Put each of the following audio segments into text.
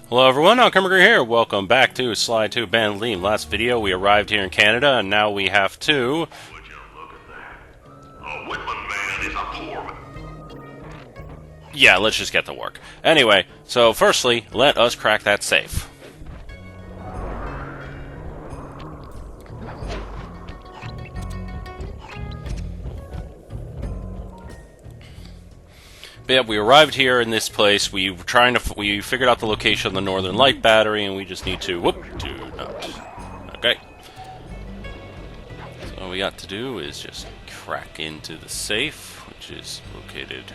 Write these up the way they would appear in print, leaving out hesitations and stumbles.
Hello everyone, Alchemicgree here. Welcome back to Sly Cooper Bentley. Last video we arrived here in Canada and now we have to... Would you look at that? A Whitman man is a poor man. Yeah, let's just get to work. Anyway, so firstly, let us crack that safe. But yeah, we arrived here in this place. We figured out the location of the Northern Light battery, and we just need to do not. Okay. So all we got to do is just crack into the safe, which is located.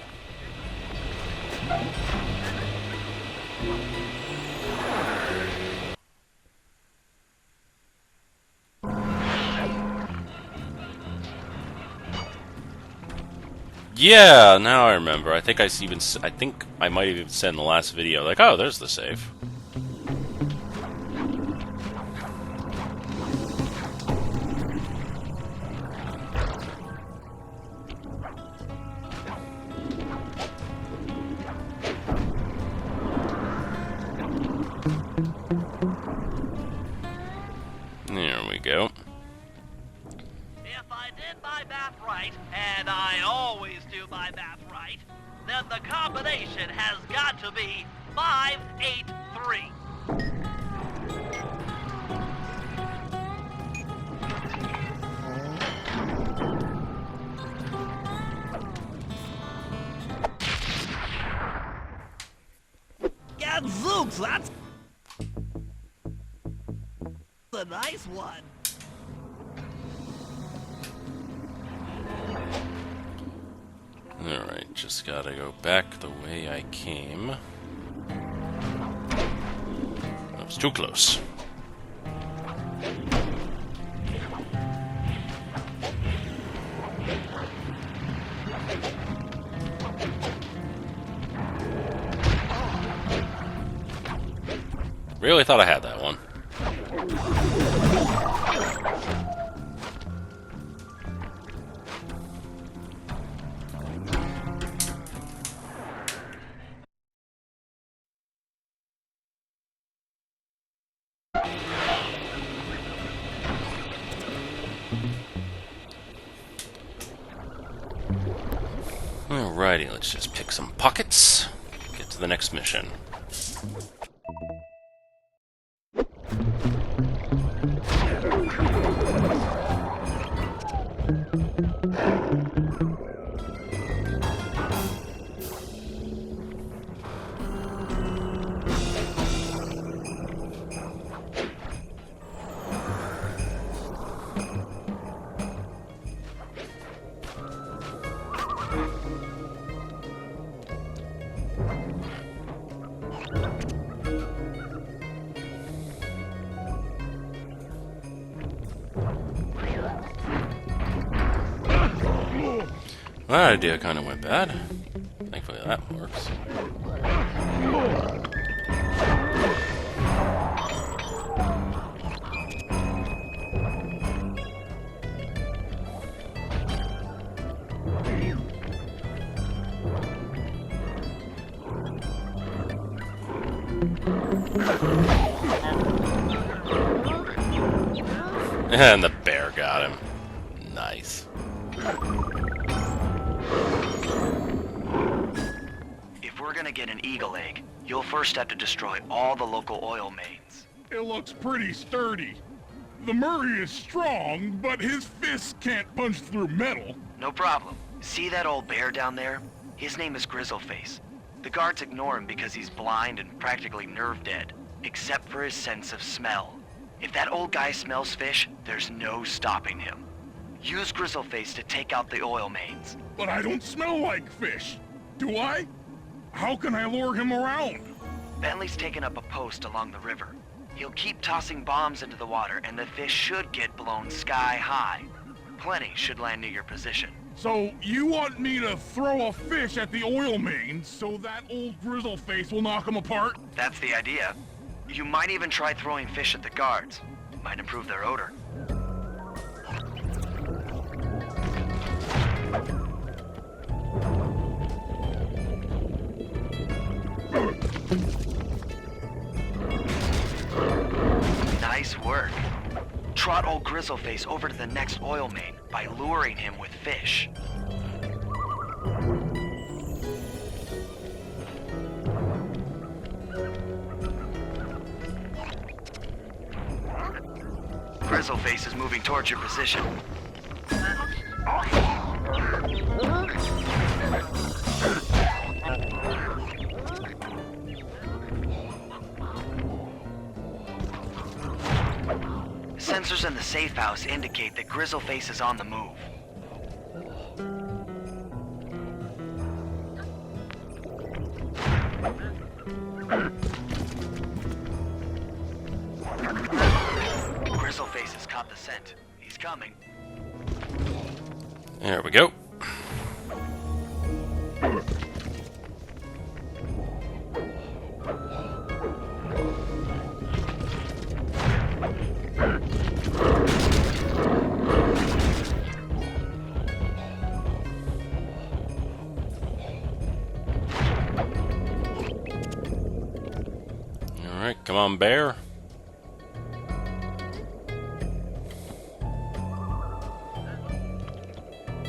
Yeah, now I remember. I think I might have even said in the last video, like, oh, there's the safe. There we go. If I did my math right, and I always do my math right, then the combination has got to be 583. Gadzooks, that's a nice one. Alright, just gotta go back the way I came. That was too close. Really thought I had that one. Alrighty, let's just pick some pockets, get to the next mission. That idea kind of went bad. Thankfully that works. And the bear got him. Nice. If we're gonna get an eagle egg, you'll first have to destroy all the local oil mains. It looks pretty sturdy. The Murray is strong, but his fists can't punch through metal. No problem. See that old bear down there? His name is Grizzleface. The guards ignore him because he's blind and practically nerve dead, except for his sense of smell. If that old guy smells fish, there's no stopping him. Use Grizzleface to take out the oil mains. But I don't smell like fish. Do I? How can I lure him around? Bentley's taken up a post along the river. He'll keep tossing bombs into the water, and the fish should get blown sky high. Plenty should land near your position. So you want me to throw a fish at the oil mains so that old Grizzleface will knock him apart? That's the idea. You might even try throwing fish at the guards. Might improve their odor. brought old Grizzleface over to the next oil main by luring him with fish. Grizzleface is moving towards your position. Sensors in the safe house indicate that Grizzleface is on the move. Grizzleface has caught the scent. He's coming. There we go. Alright, come on, bear.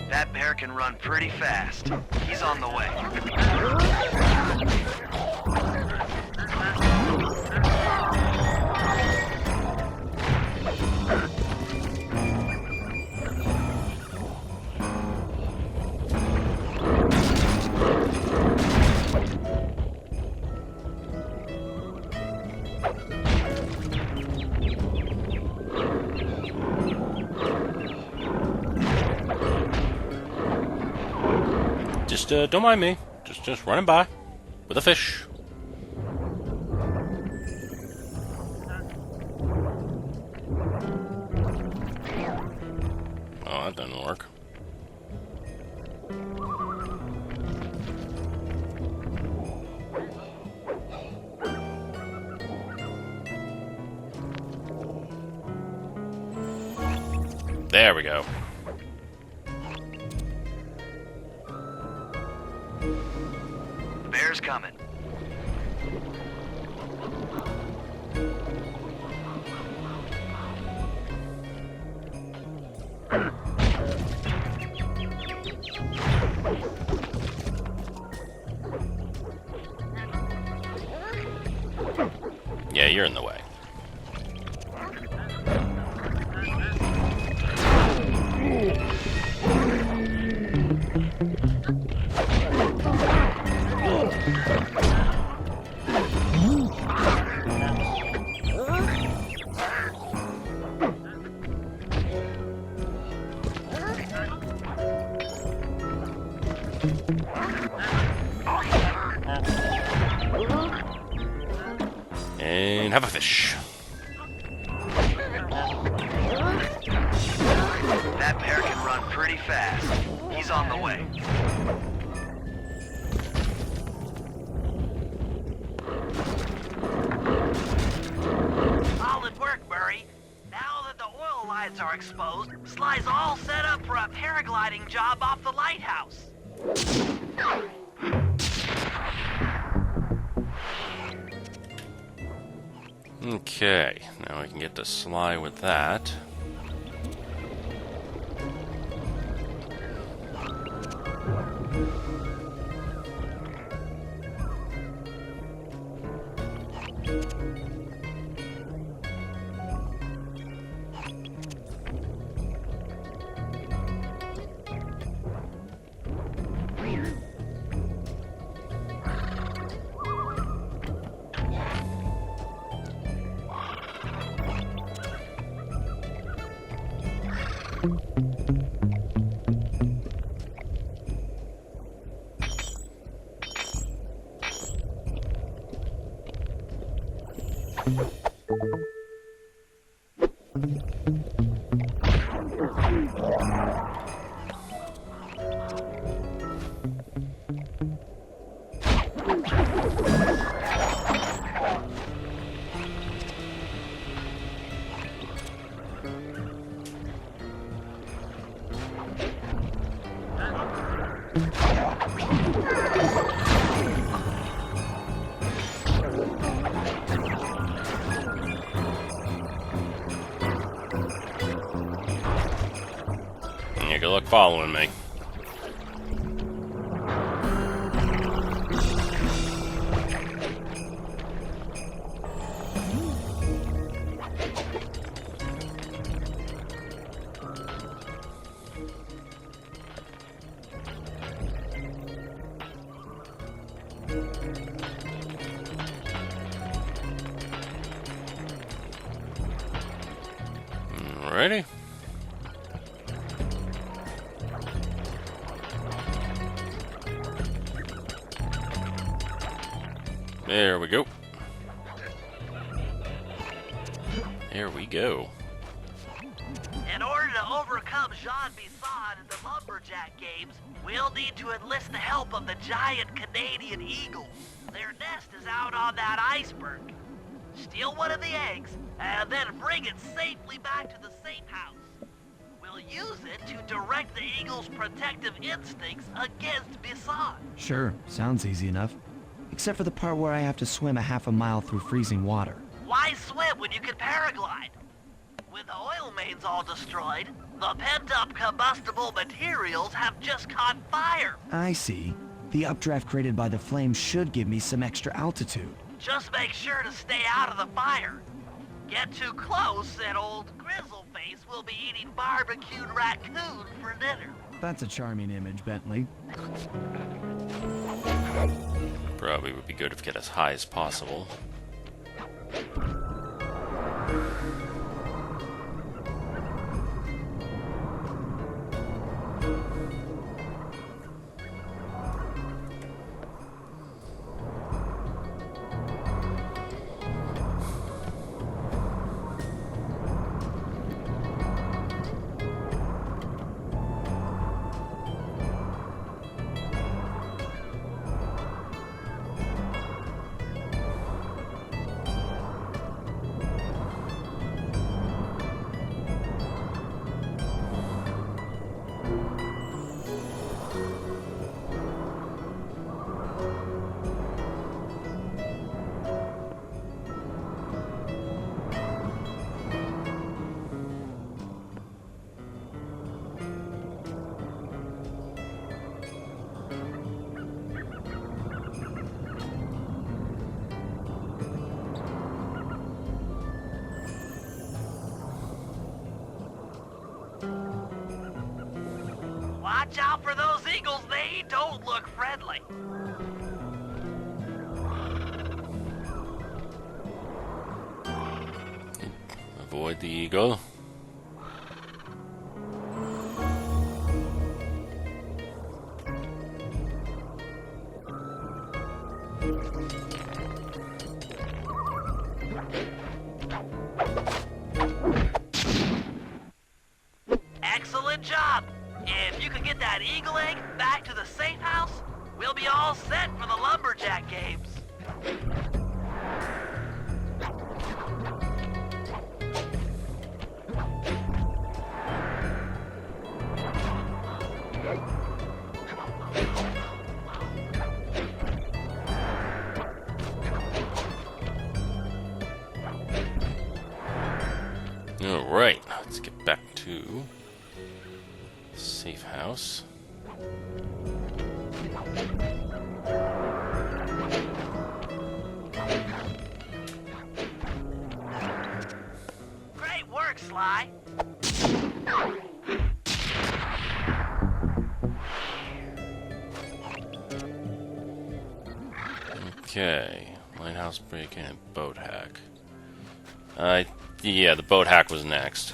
That bear can run pretty fast. He's on the way. Just don't mind me. Just running by with a fish. Oh, that doesn't work. There we go. Bear's coming. Yeah, you're in the way. And have a fish. That bear can run pretty fast. He's on the way. Solid work, Murray. Now that the oil lines are exposed, Sly's all set up for a paragliding job off the lighthouse. Okay, now we can get to Sly with that. Good luck following me. Alrighty. There we go. There we go. In order to overcome Jean Bisson in the Lumberjack games, we'll need to enlist the help of the giant Canadian eagles. Their nest is out on that iceberg. Steal one of the eggs, and then bring it safely back to the safe house. We'll use it to direct the eagle's protective instincts against Bisson. Sure, sounds easy enough. Except for the part where I have to swim a half a mile through freezing water. Why swim when you can paraglide? With the oil mains all destroyed, the pent-up combustible materials have just caught fire. I see. The updraft created by the flames should give me some extra altitude. Just make sure to stay out of the fire. Get too close and old Grizzleface will be eating barbecued raccoon for dinner. That's a charming image, Bentley. Probably would be good if we get as high as possible. Watch out for those eagles, they don't look friendly. Avoid the eagle. Excellent job. If you could get that eagle egg back to the safe house, we'll be all set for the Lumberjack games. Alright, let's get back to safe house. Great work, Sly. Okay, lighthouse break-in and boat hack. Yeah, the boat hack was next.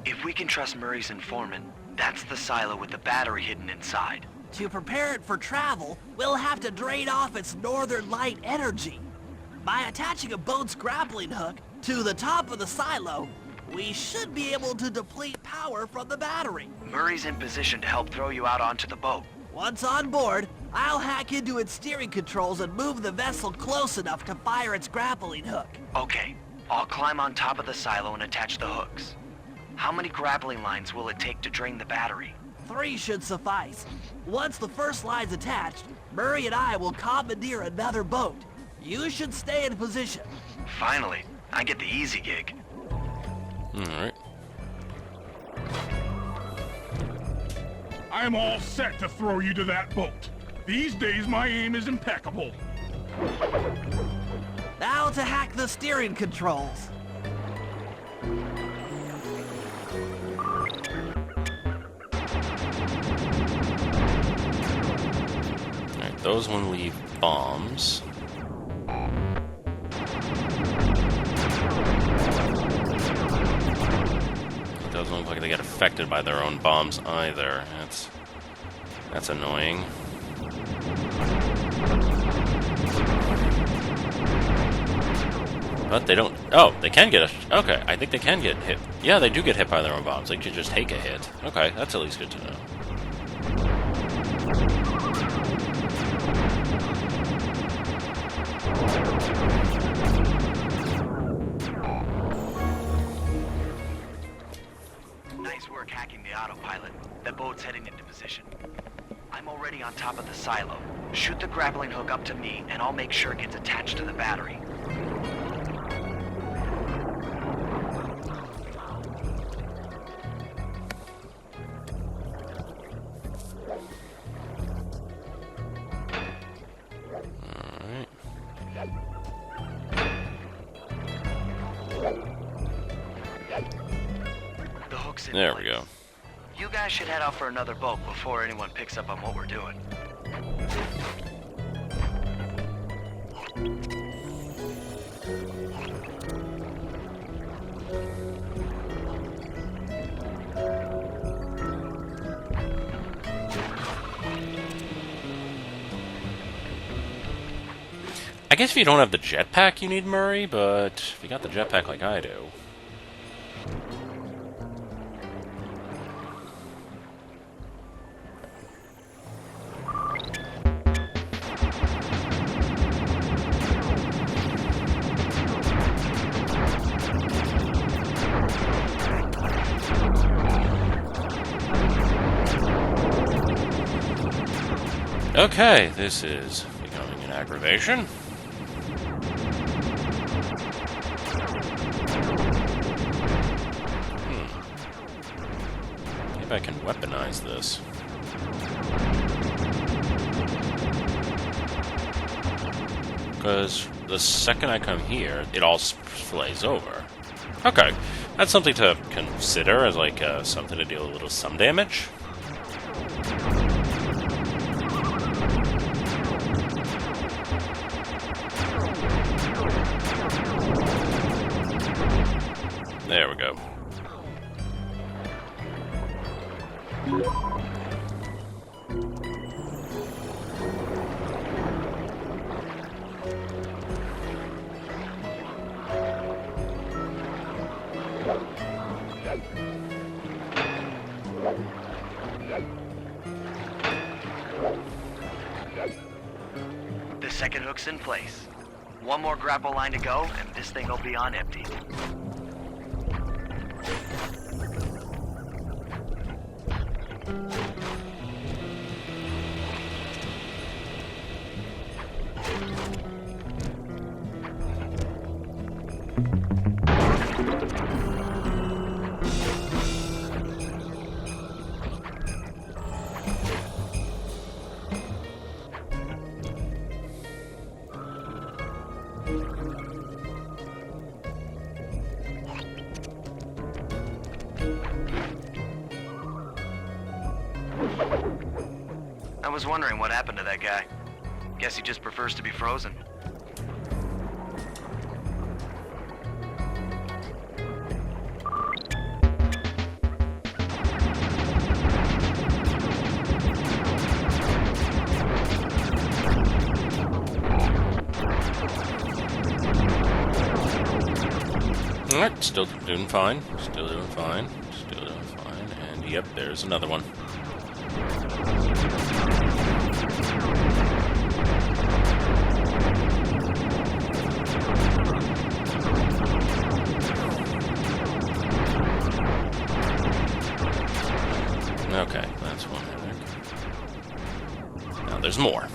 If we can trust Murray's informant, that's the silo with the battery hidden inside. To prepare it for travel, we'll have to drain off its northern light energy. By attaching a boat's grappling hook to the top of the silo, we should be able to deplete power from the battery. Murray's in position to help throw you out onto the boat. Once on board, I'll hack into its steering controls and move the vessel close enough to fire its grappling hook. Okay, I'll climb on top of the silo and attach the hooks. How many grappling lines will it take to drain the battery? 3 should suffice. Once the first line's attached, Murray and I will commandeer another boat. You should stay in position. Finally, I get the easy gig. Alright. I'm all set to throw you to that boat. These days, my aim is impeccable. Now to hack the steering controls. Alright, those one leave bombs. It doesn't look like they get affected by their own bombs either. That's annoying. But they don't... Oh, they can get a... Okay, I think they can get hit. Yeah, they do get hit by their own bombs. They could just take a hit. Okay, that's at least good to know. Nice work hacking the autopilot. The boat's heading into position. I'm already on top of the silo. Shoot the grappling hook up to me, and I'll make sure it gets attached to the battery. Alright. The hook's in There we place. go. You guys should head out for another boat before anyone picks up on what we're doing. I guess if you don't have the jetpack, you need Murray, but if you got the jetpack like I do... Okay, this is becoming an aggravation. Maybe I can weaponize this. Because the second I come here, it all flays over. Okay, that's something to consider as like something to deal a little some damage. There we go. The second hook's in place. One more grapple line to go, and this thing will be on empty. I was wondering what happened to that guy. Guess he just prefers to be frozen. Alright, still doing fine. Still doing fine. Still doing fine. And yep, there's another one. Okay, that's one headache. Now there's more.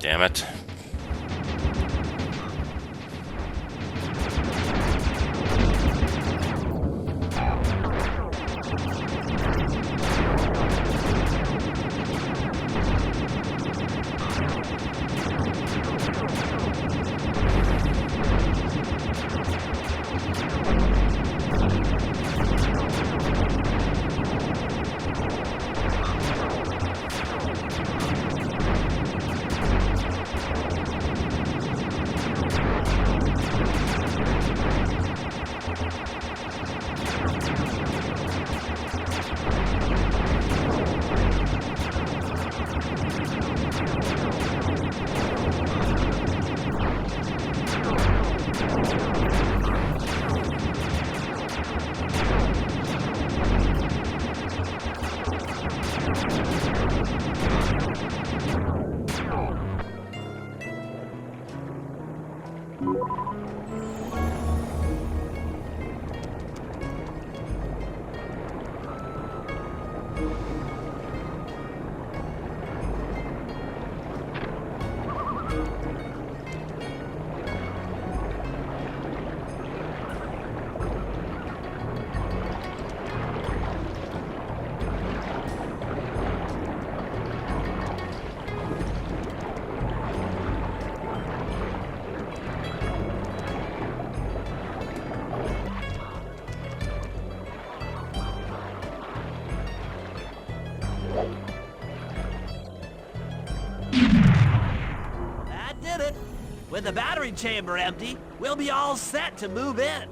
Damn it. That did it. With the battery chamber empty, we'll be all set to move in.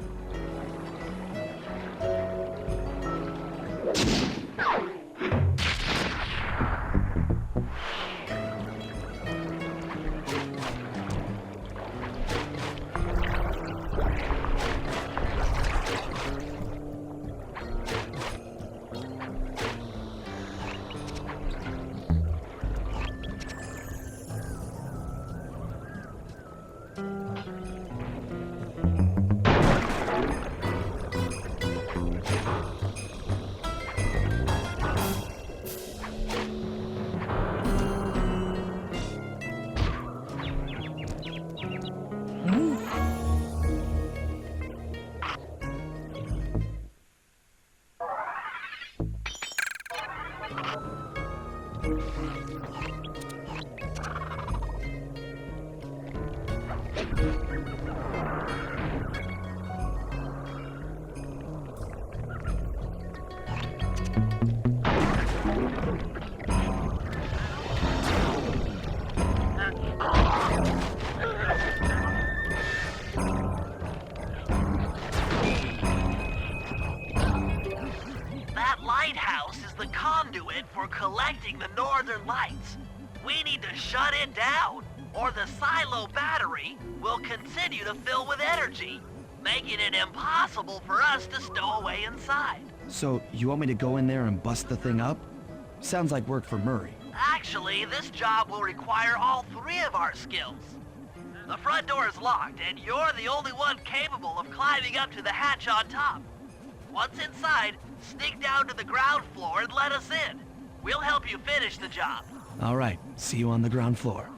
That lighthouse is the conduit for collecting the northern lights. We need to shut it down, or the silo battery will continue to fill with energy, making it impossible for us to stow away inside. So, you want me to go in there and bust the thing up? Sounds like work for Murray. Actually, this job will require all three of our skills. The front door is locked, and you're the only one capable of climbing up to the hatch on top. Once inside, sneak down to the ground floor and let us in. We'll help you finish the job. All right, see you on the ground floor.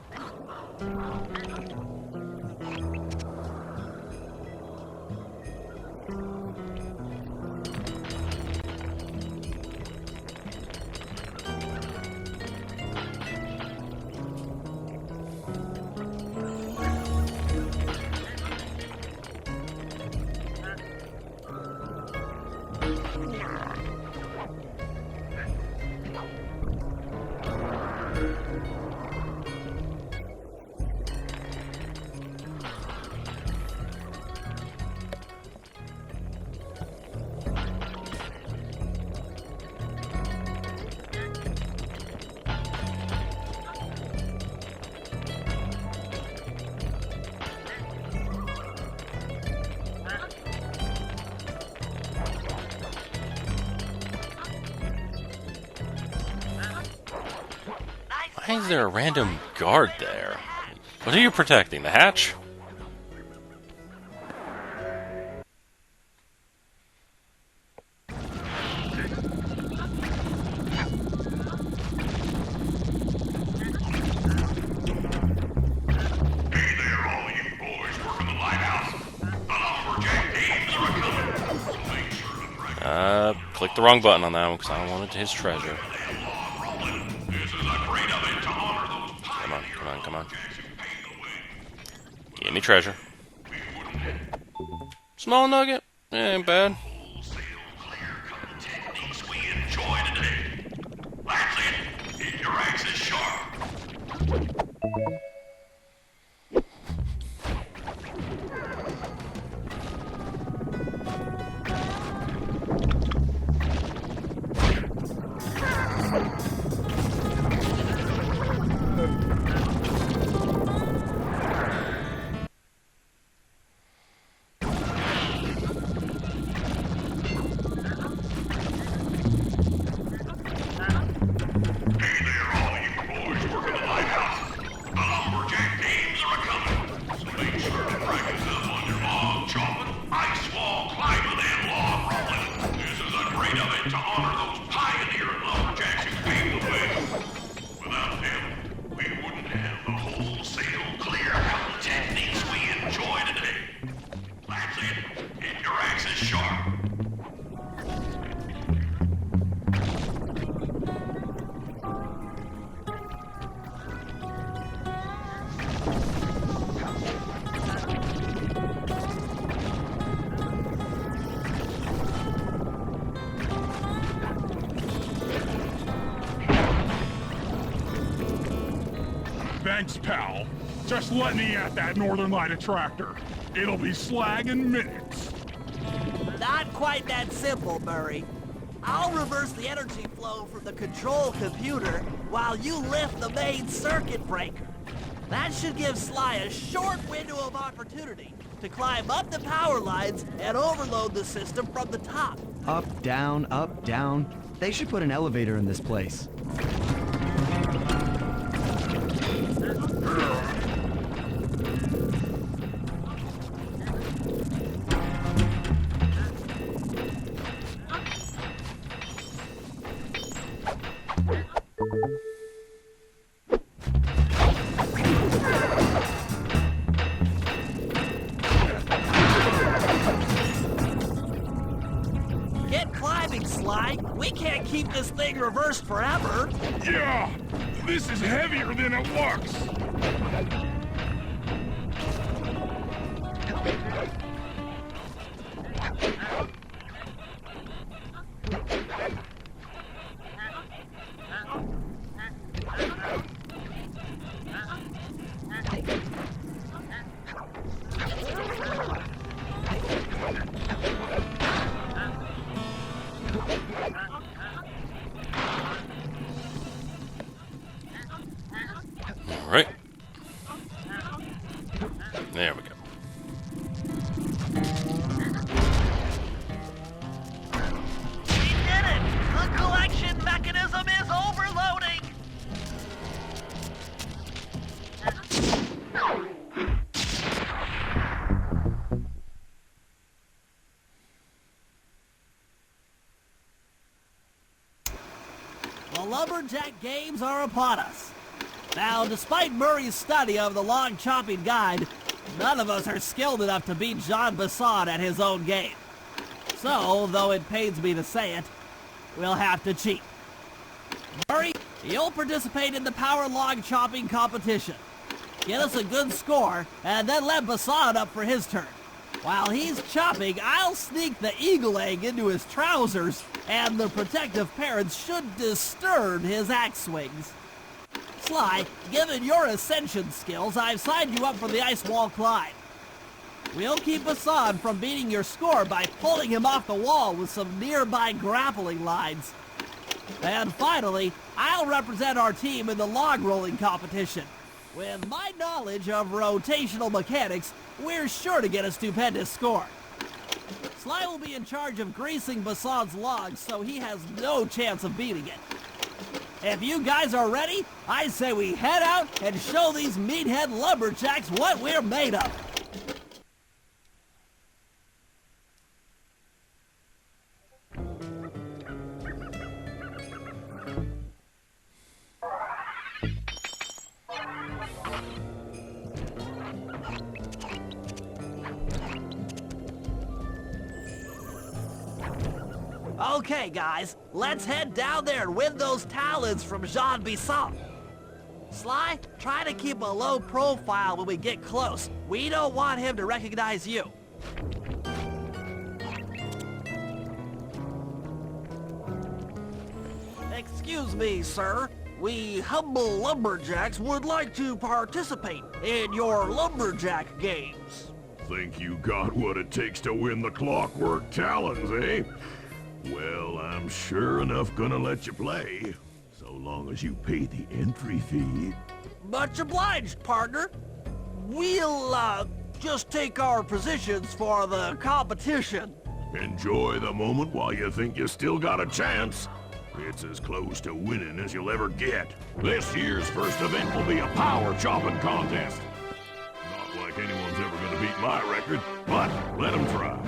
Why is there a random guard there? What are you protecting? The hatch? Hey there, all you boys working the lighthouse. Lumberjack Thieves are coming. So make sure to track Clicked the wrong button on that one because I don't want it to his treasure. that law rolling. This is a great event to honor those Come on, pioneer come on, come on. lumberjacks who paved the way. Give me treasure. We wouldn't have Small nugget? Ain't bad. wholesale clear cut techniques we enjoy today. That's it. Keep your axes sharp. Hey there, all you boys working the lighthouse. The lumberjack games are a-coming. So make sure to practice up on your log chopping, ice wall climbing, and log rolling. This is a great event to honor those pioneer lumberjacks who paved the way. Without them, we wouldn't have the wholesale clear cut techniques we enjoy today. That's it. Keep your axes sharp. Thanks, pal. Just let me at that Northern Light attractor. It'll be slag in minutes. Not quite that simple, Murray. I'll reverse the energy flow from the control computer while you lift the main circuit breaker. That should give Sly a short window of opportunity to climb up the power lines and overload the system from the top. Up, down, up, down. They should put an elevator in this place. Get climbing, Sly. We can't keep this thing reversed forever. Yeah, this is heavier than it looks. Alright. There we go. We did it! The collection mechanism is overloading! The Lumberjack Games are upon us. Now, despite Murray's study of the log chopping guide, none of us are skilled enough to beat Jean Basson at his own game. So, though it pains me to say it, we'll have to cheat. Murray, you'll participate in the power log chopping competition. Get us a good score, and then let Basson up for his turn. While he's chopping, I'll sneak the eagle egg into his trousers, and the protective parents should disturb his axe swings. Sly, given your ascension skills, I've signed you up for the ice wall climb. We'll keep Basson from beating your score by pulling him off the wall with some nearby grappling lines. And finally, I'll represent our team in the log rolling competition. With my knowledge of rotational mechanics, we're sure to get a stupendous score. Sly will be in charge of greasing Basson's logs, so he has no chance of beating it. If you guys are ready, I say we head out and show these meathead lumberjacks what we're made of. Okay, guys, let's head down there and win those talons from Jean Bisson. Sly, try to keep a low profile when we get close. We don't want him to recognize you. Excuse me, sir. We humble lumberjacks would like to participate in your lumberjack games. Think you got what it takes to win the Clockwerk talons, eh? Well, I'm sure enough gonna let you play, so long as you pay the entry fee. Much obliged, partner. We'll, just take our positions for the competition. Enjoy the moment while you think you still got a chance. It's as close to winning as you'll ever get. This year's first event will be a power chopping contest. Not like anyone's ever gonna beat my record, but let them try.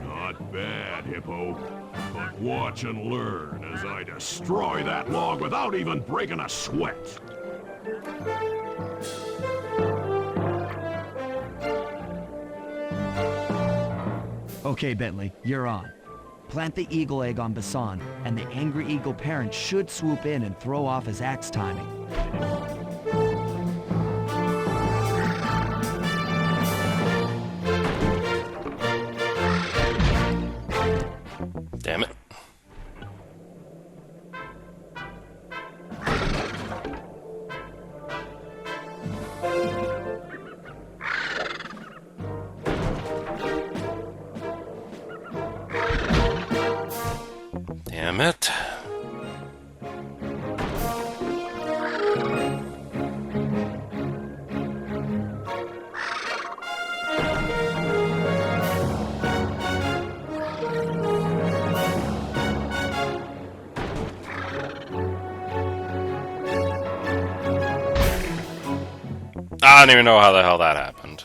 Not bad, hippo. But watch and learn as I destroy that log without even breaking a sweat. Okay, Bentley, you're on. Plant the eagle egg on Bisson, and the angry eagle parent should swoop in and throw off his axe timing. Damn it. Damn it. I don't even know how the hell that happened.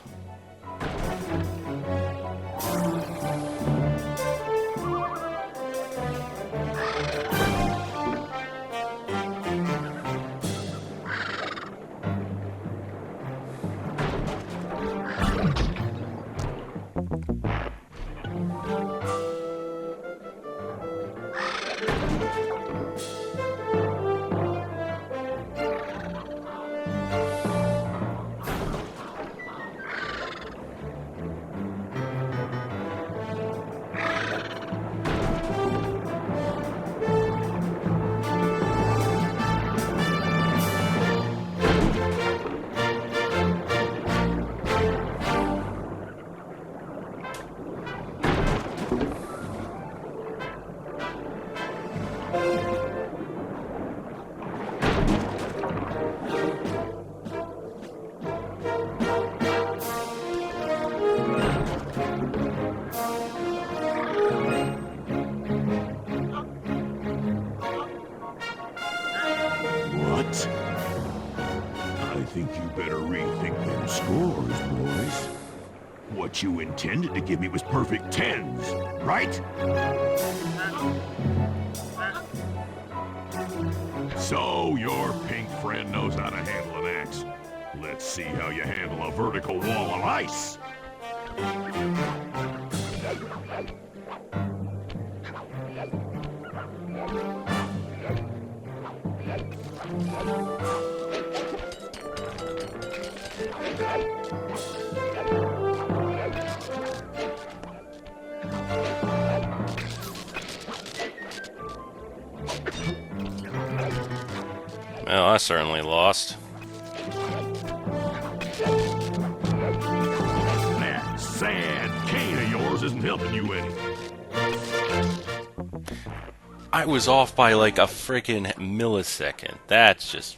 I think you better rethink them scores, boys. What you intended to give me was perfect tens, right? So your pink friend knows how to handle an axe. Let's see how you handle a vertical wall of ice. Well, I certainly lost. That sad cane of yours isn't helping you any. I was off by like a freaking millisecond. That's just...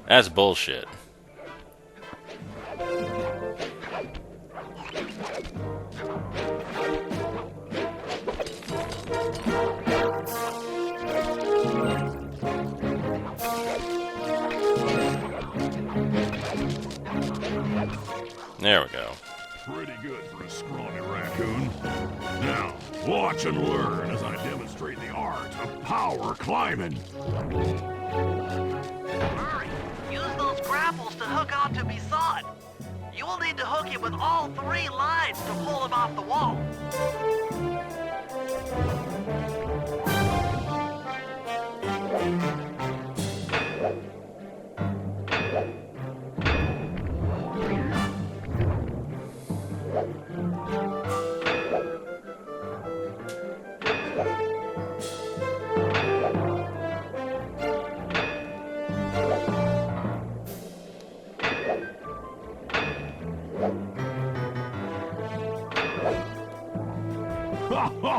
That's bullshit. There we go. Pretty good for a scrawny raccoon. Now, watch and learn as I demonstrate the art of power climbing. Hurry! Use those grapples to hook onto Bisson. You will need to hook him with all 3 lines to pull him off the wall.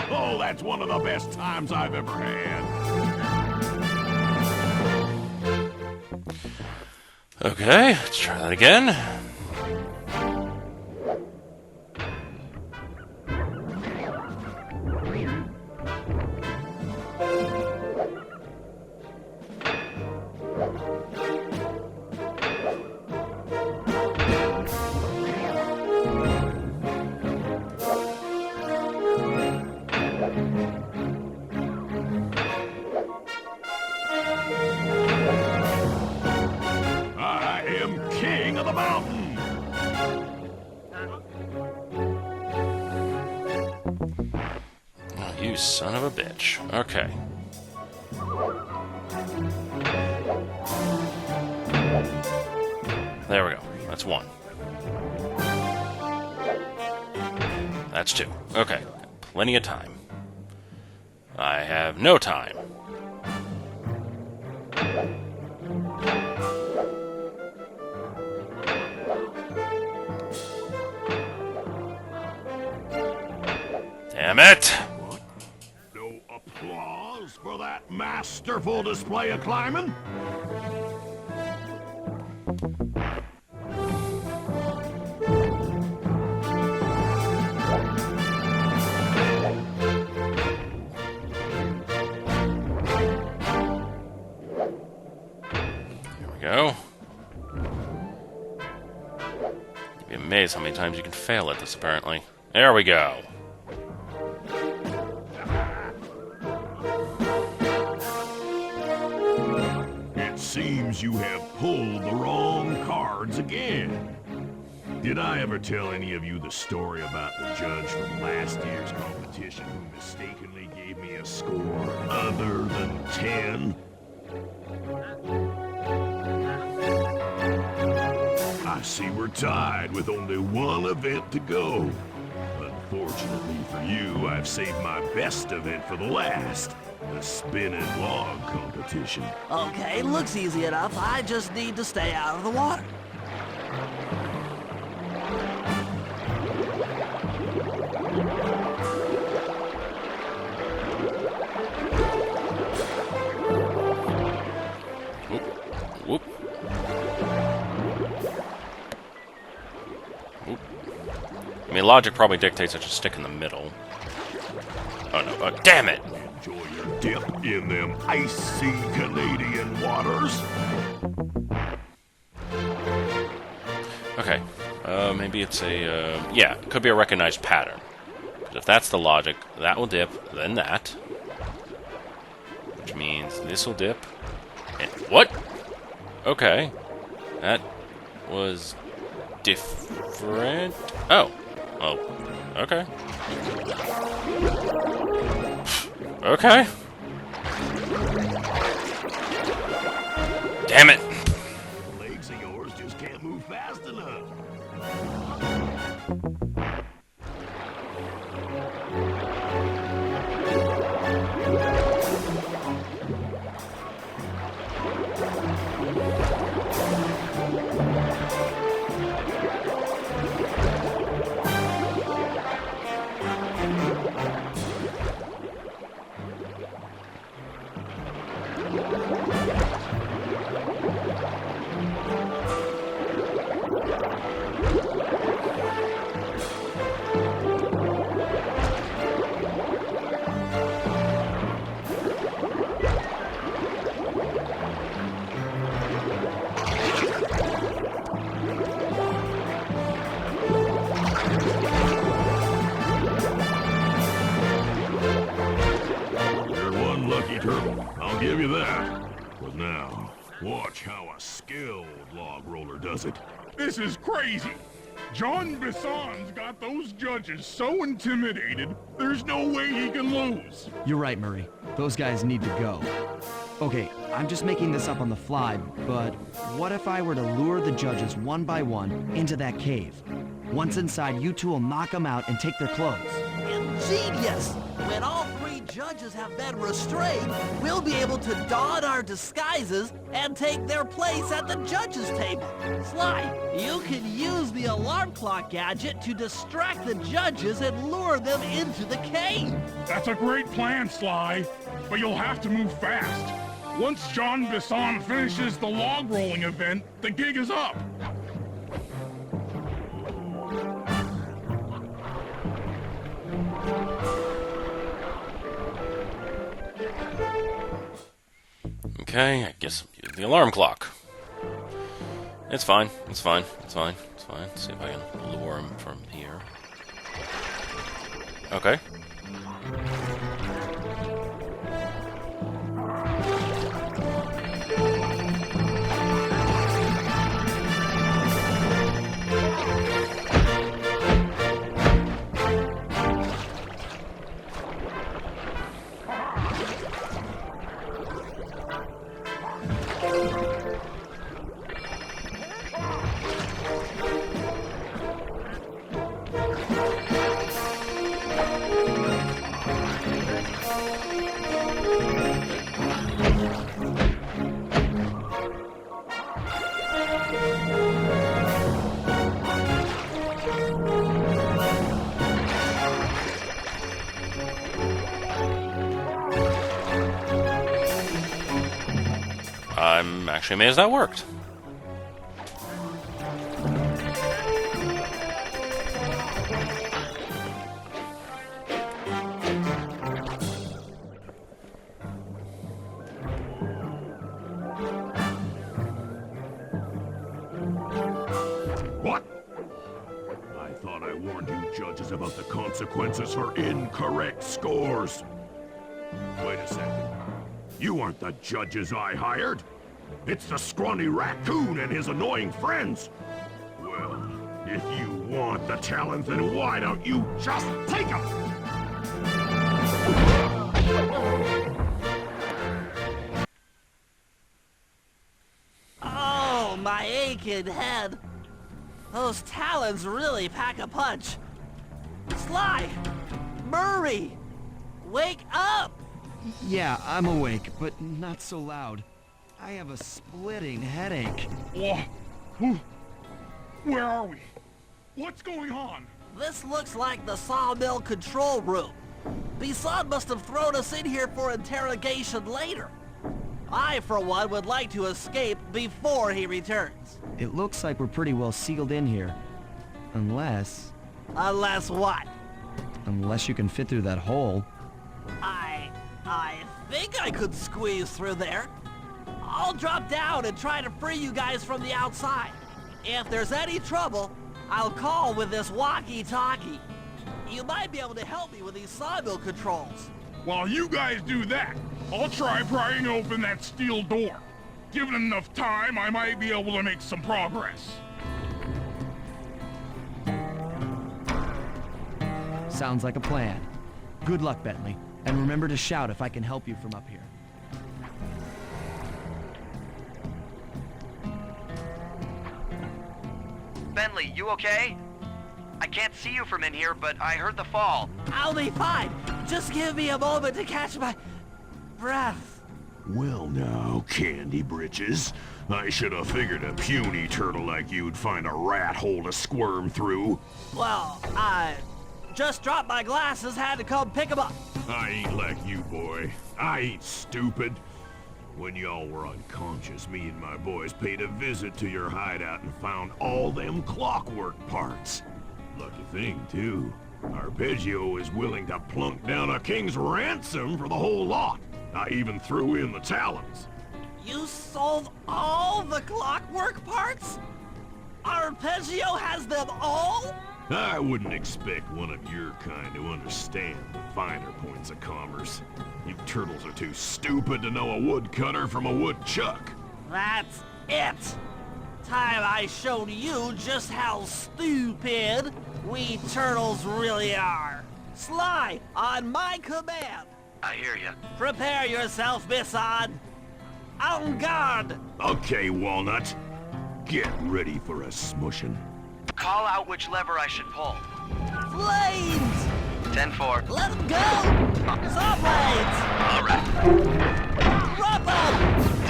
Oh, that's one of the best times I've ever had. Okay, let's try that again. I am king of the mountain. Oh, you son of a bitch. Okay. There we go. That's 1. That's 2. Okay. Plenty of time. I have no time. Damn it! No applause for that masterful display of climbing? Here we go. You'd be amazed how many times you can fail at this, apparently. There we go. It seems you have pulled the wrong cards again. Did I ever tell any of you the story about the judge from last year's competition who mistakenly gave me a score other than 10? I see we're tied with only 1 event to go. Unfortunately for you, I've saved my best event for the last. The spinning log competition. Okay, looks easy enough. I just need to stay out of the water. Whoop. Whoop. I mean, logic probably dictates I should stick in the middle. Oh no, oh, damn it! Enjoy your dip in them icy Canadian waters. Okay, maybe it's a, yeah, it could be a recognized pattern. Because if that's the logic, that will dip, then that. Which means this will dip. And what? Okay. That was different. Oh. Oh. Okay. Okay. Damn it. Legs of yours just can't move fast enough. Now, watch how a skilled log roller does it. This is crazy. John Bisson's got those judges so intimidated, there's no way he can lose. You're right, Murray. Those guys need to go. Okay, I'm just making this up on the fly, but what if I were to lure the judges one by one into that cave? Once inside, you two will knock them out and take their clothes. Ingenious! When all three judges have been restrained, we'll be able to don our disguises and take their place at the judges' table. Sly, you can use the alarm clock gadget to distract the judges and lure them into the cave. That's a great plan, Sly, but you'll have to move fast. Once John Bisson finishes the log rolling event, the gig is up. Okay, I guess I'm using the alarm clock. It's fine. It's fine. It's fine. It's fine. Let's see if I can lure him from here. Okay. I'm actually amazed that worked. What? I thought I warned you judges about the consequences for incorrect scores. Wait a second. You aren't the judges I hired. It's the scrawny raccoon and his annoying friends. Well, if you want the talent, then why don't you just take them? Oh, my aching head. Those talons really pack a punch. Sly! Murray! Wake up! Yeah, I'm awake, but not so loud. I have a splitting headache. Where are we? What's going on? This looks like the sawmill control room. Bisson must have thrown us in here for interrogation later. I, for one, would like to escape before he returns. It looks like we're pretty well sealed in here. Unless... Unless what? Unless you can fit through that hole. I think I could squeeze through there. I'll drop down and try to free you guys from the outside. If there's any trouble, I'll call with this walkie-talkie. You might be able to help me with these sawmill controls. While you guys do that, I'll try prying open that steel door. Given enough time, I might be able to make some progress. Sounds like a plan. Good luck, Bentley. And remember to shout if I can help you from up here. Bentley, you okay? I can't see you from in here, but I heard the fall. I'll be fine. Just give me a moment to catch my breath. Well now, Candy Britches. I should have figured a puny turtle like you'd find a rat hole to squirm through. Well, I just dropped my glasses, had to come pick them up. I ain't like you, boy. I ain't stupid. When y'all were unconscious, me and my boys paid a visit to your hideout and found all them Clockwerk parts. Lucky thing, too. Arpeggio is willing to plunk down a king's ransom for the whole lot. I even threw in the talons. You sold all the Clockwerk parts? Arpeggio has them all? I wouldn't expect one of your kind to understand the finer points of commerce. You turtles are too stupid to know a woodcutter from a woodchuck. That's it. Time I showed you just how stupid we turtles really are. Sly, on my command. I hear ya. Prepare yourself, Bisson. En garde. Okay, Walnut. Get ready for a smushing. Call out which lever I should pull. Flames. 10-4. Let them go. Saw blades. All right. Drop them.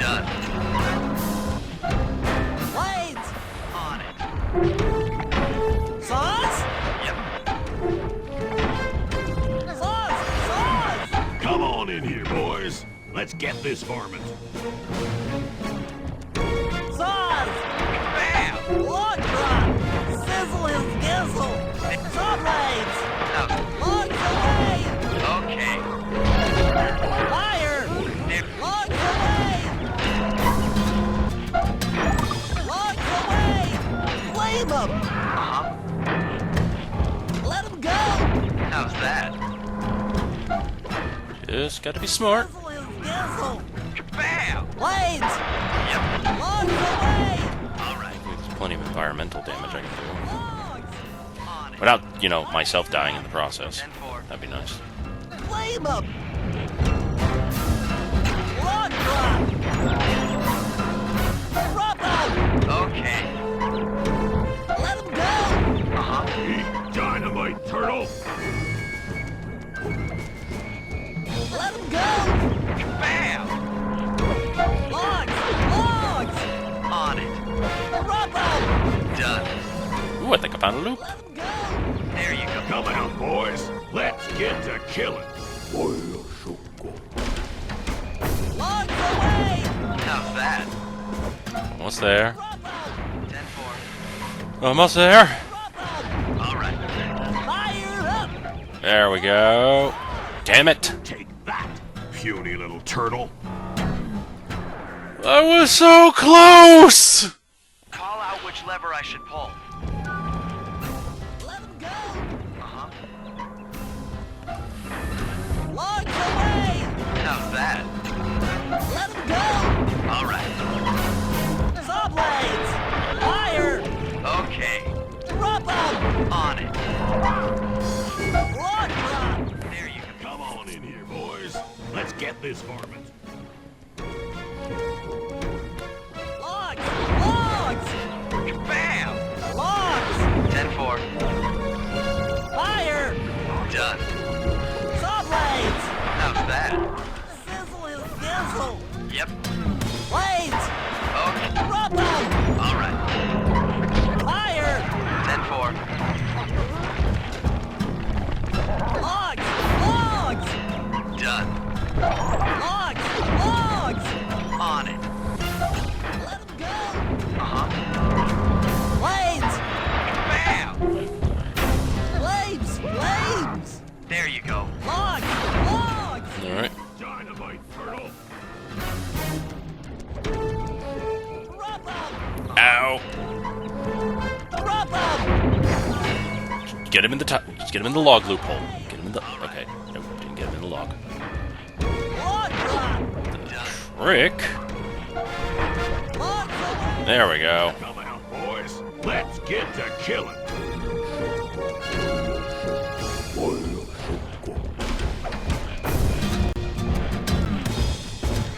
Done. Blades. On it. Saws. Yep. Saws. Come on in here, boys. Let's get this varmint. Saws. Bam! Log drop. Sizzle his gizzle. Saw blades. No. Logs away. Okay. Fire. Logs away. Logs away. Flame them. Uh-huh. Let them go. How's that? Just gotta be smart. Sizzle his gizzle. Bam! Blades. Yep. Logs away. All right. There's plenty of environmental damage I can do. Logs. On it. Without, you know, myself dying in the process. 10-4. That'd be nice. Flame them. Log drop. Drop them. Okay. Let them go. Uh-huh. Eat dynamite, turtle. Let them go. Bam! Logs. Logs. On it. Drop them. Done. Ooh, I think I found a loop. Let them go. There you go. Come out, boys. Let's get to killing. Logs away. How's that? Almost there. Drop them. 10-4. Almost there. Drop them. All right. Fire up. There we go. Damn it. Take that, puny little turtle. I was so close. Call out which lever I should pull. Let them go. Uh-huh. Logs away. How's that? Let them go. All right. Saw blades. Fire. Okay. Drop them. On it. Log drop. There you go. Come on in here, boys. Let's get this varmint. Logs. Logs. Bam! Logs. 10-4. Fire. Done. Saw blades. How's that? Sizzle his gizzle. Yep. Blades. Okay. Drop them. All right. Fire. 10-4. Logs. Logs. Done. Logs. Logs. On it. Let them go. Uh-huh. Blades. Bam! Flames. Flames. There you go. Logs. Logs. All right. Dynamite, turtle. Drop them. Ow. Drop them. Get him in the just get him in the log loophole. Get him in the. Okay. Nope. Didn't get him in the log. Log drop. Trick. Logs away. There we go. Come out, boys. Let's get to killing.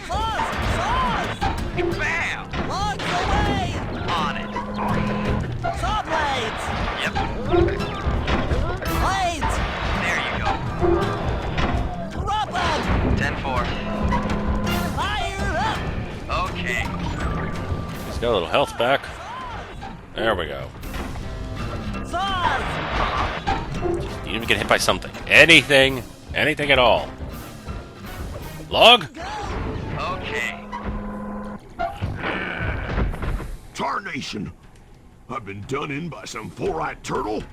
Saws. Saws. Bam! Logs away. On it. Saw blades. Yep. Blades. There you go. Drop them. 10-4. Fire up. Okay. He's got a little health back. There we go. Saws. You need to get hit by something. Anything. Anything at all. Log? Okay. Tarnation! I've been done in by some four-eyed turtle.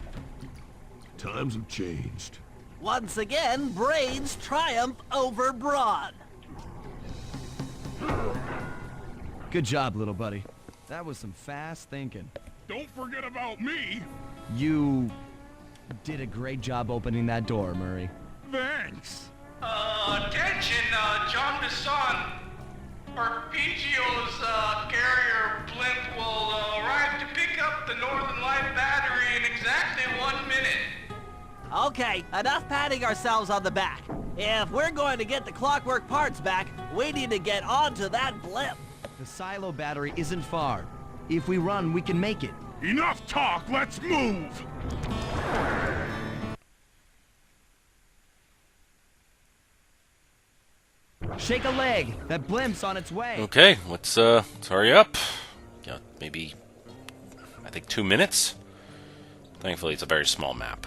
Times have changed. Once again, brains triumph over brawn. Good job, little buddy. That was some fast thinking. Don't forget about me. You Did a great job opening that door, Murray. Thanks. Attention, John Bisson. Arpeggio's carrier blimp will arrive to pick up the Northern Light battery in exactly 1 minute. Okay, enough patting ourselves on the back. If we're going to get the Clockwerk parts back, we need to get onto that blimp. The silo battery isn't far. If we run, we can make it. Enough talk, let's move! Shake a leg. That blimp's on its way. Okay, let's hurry up. Got maybe, I think 2 minutes. Thankfully, it's a very small map.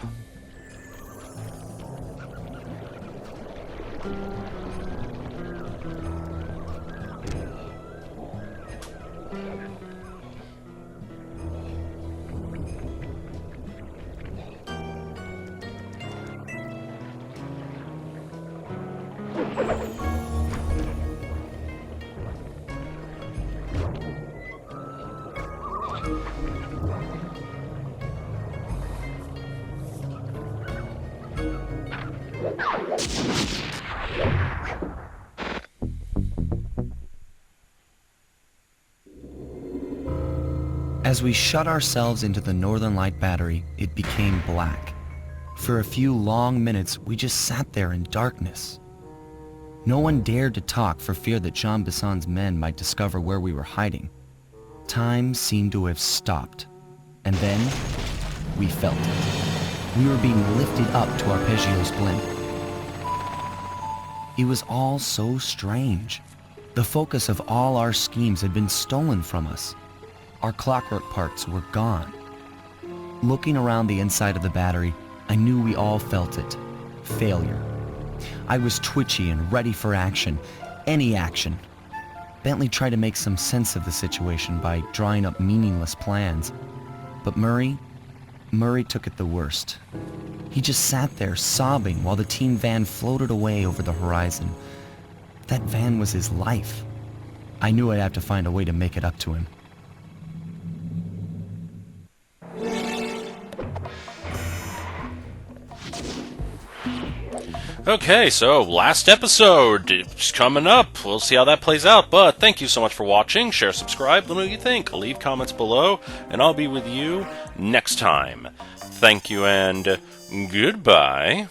As we shut ourselves into the Northern Light battery, it became black. For a few long minutes, we just sat there in darkness. No one dared to talk for fear that Jean Bisson's men might discover where we were hiding. Time seemed to have stopped. And then, we felt it. We were being lifted up to Arpeggio's blimp. It was all so strange. The focus of all our schemes had been stolen from us. Our Clockwerk parts were gone. Looking around the inside of the battery, I knew we all felt it. Failure. I was twitchy and ready for action. Any action. Bentley tried to make some sense of the situation by drawing up meaningless plans. But Murray took it the worst. He just sat there sobbing while the team van floated away over the horizon. That van was his life. I knew I'd have to find a way to make it up to him. Okay, so last episode, it's coming up. We'll see how that plays out, but thank you so much for watching. Share, subscribe, let me know what you think. Leave comments below, and I'll be with you next time. Thank you, and goodbye.